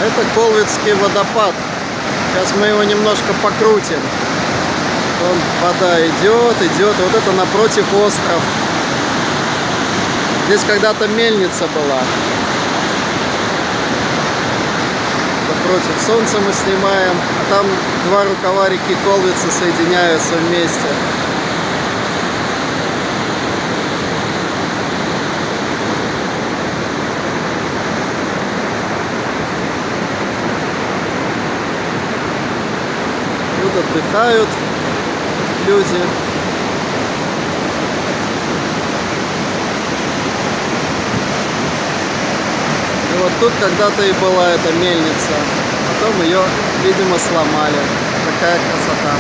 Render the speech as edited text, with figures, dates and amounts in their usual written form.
Это Колвицкий водопад. Сейчас мы его немножко покрутим. Вон вода идет, идет. Вот это напротив остров. Здесь когда-то мельница была. Напротив солнца мы снимаем. А там два рукава реки Колвицы соединяются вместе. Тут отдыхают люди. И вот тут когда-то и была эта мельница. Потом ее, видимо, сломали. Такая красота.